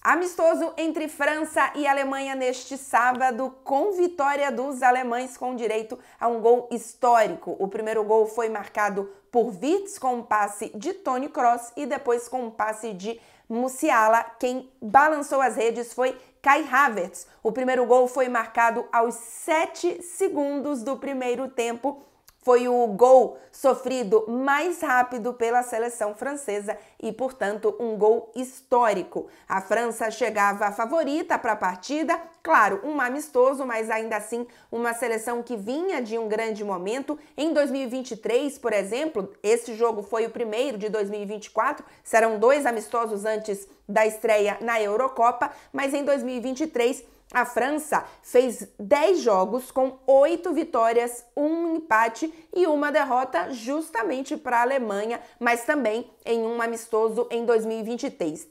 Amistoso entre França e Alemanha neste sábado, com vitória dos alemães com direito a um gol histórico. O primeiro gol foi marcado por Wirtz com um passe de Toni Kroos e depois com um passe de Musiala. Quem balançou as redes foi Kai Havertz. O primeiro gol foi marcado aos 7 segundos do primeiro tempo. Foi o gol sofrido mais rápido pela seleção francesa e, portanto, um gol histórico. A França chegava favorita para a partida, claro, um amistoso, mas ainda assim uma seleção que vinha de um grande momento. Em 2023, por exemplo, esse jogo foi o primeiro de 2024, serão 2 amistosos antes da estreia na Eurocopa, mas em 2023 a França fez 10 jogos com 8 vitórias, 1 empate e 1 derrota justamente para a Alemanha, mas também em um amistoso em 2023.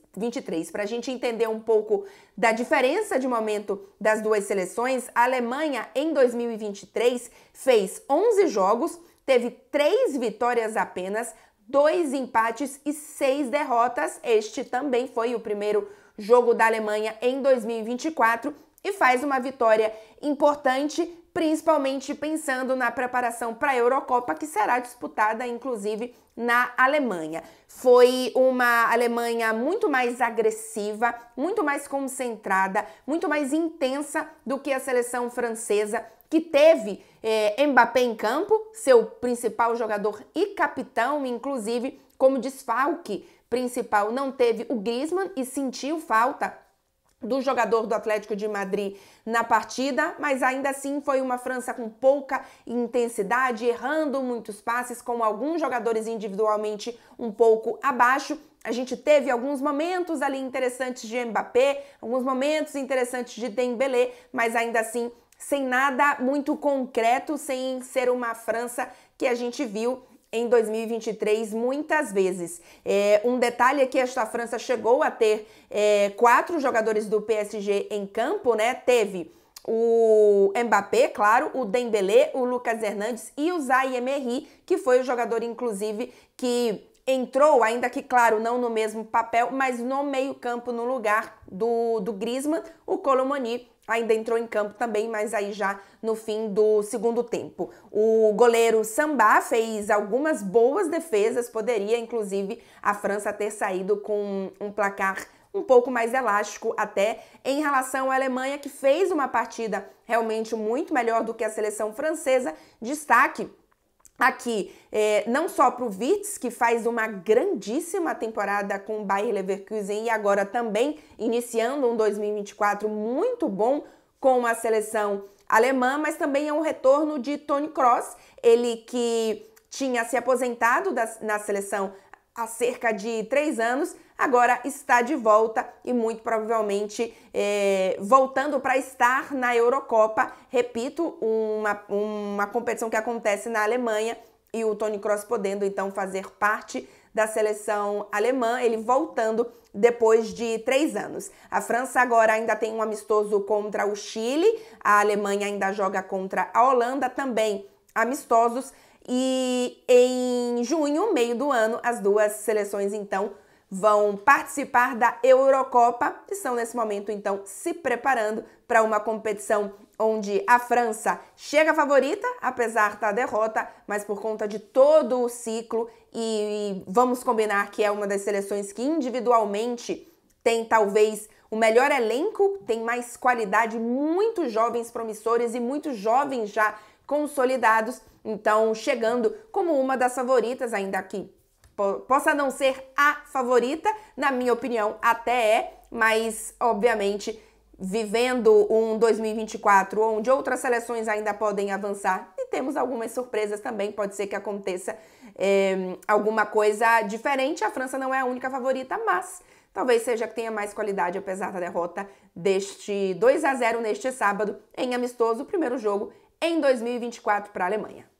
Para a gente entender um pouco da diferença de momento das duas seleções, a Alemanha em 2023 fez 11 jogos, teve 3 vitórias apenas, 2 empates e 6 derrotas. Este também foi o primeiro jogo da Alemanha em 2024 e faz uma vitória importante, principalmente pensando na preparação para a Eurocopa, que será disputada, inclusive, na Alemanha. Foi uma Alemanha muito mais agressiva, muito mais concentrada, muito mais intensa do que a seleção francesa, que teve Mbappé em campo, seu principal jogador e capitão, inclusive, como desfalque principal, não teve o Griezmann e sentiu falta do jogador do Atlético de Madrid na partida, mas ainda assim foi uma França com pouca intensidade, errando muitos passes, com alguns jogadores individualmente um pouco abaixo. A gente teve alguns momentos ali interessantes de Mbappé, alguns momentos interessantes de Dembélé, mas ainda assim sem nada muito concreto, sem ser uma França que a gente viu em 2023 muitas vezes. Um detalhe é que esta França chegou a ter 4 jogadores do PSG em campo, né? Teve o Mbappé, claro, o Dembélé, o Lucas Hernandes e o Zaïre Emery, que foi o jogador, inclusive, que entrou, ainda que, claro, não no mesmo papel, mas no meio-campo, no lugar do Griezmann. O Kolo Muani ainda entrou em campo também, mas aí já no fim do segundo tempo. O goleiro Samba fez algumas boas defesas, poderia, inclusive, a França ter saído com um placar um pouco mais elástico até em relação à Alemanha, que fez uma partida realmente muito melhor do que a seleção francesa. Destaque aqui, não só para o Wirtz, que faz uma grandíssima temporada com o Bayer Leverkusen e agora também iniciando um 2024 muito bom com a seleção alemã, mas também é um retorno de Toni Kroos, ele que tinha se aposentado na seleção há cerca de 3 anos, agora está de volta e muito provavelmente voltando para estar na Eurocopa. Repito, uma competição que acontece na Alemanha e o Toni Kroos podendo então fazer parte da seleção alemã, ele voltando depois de 3 anos. A França agora ainda tem um amistoso contra o Chile, a Alemanha ainda joga contra a Holanda, também amistosos. E em junho, meio do ano, as duas seleções, então, vão participar da Eurocopa e estão, nesse momento, então, se preparando para uma competição onde a França chega favorita, apesar da derrota, mas por conta de todo o ciclo, e vamos combinar que é uma das seleções que individualmente tem, talvez, o melhor elenco, tem mais qualidade, muitos jovens promissores e muitos jovens já consolidados, então chegando como uma das favoritas, ainda que possa não ser a favorita, na minha opinião até é, mas obviamente vivendo um 2024 onde outras seleções ainda podem avançar e temos algumas surpresas também, pode ser que aconteça alguma coisa diferente. A França não é a única favorita, mas talvez seja que tenha mais qualidade, apesar da derrota deste 2-0 neste sábado em amistoso, o primeiro jogo em 2024 para a Alemanha.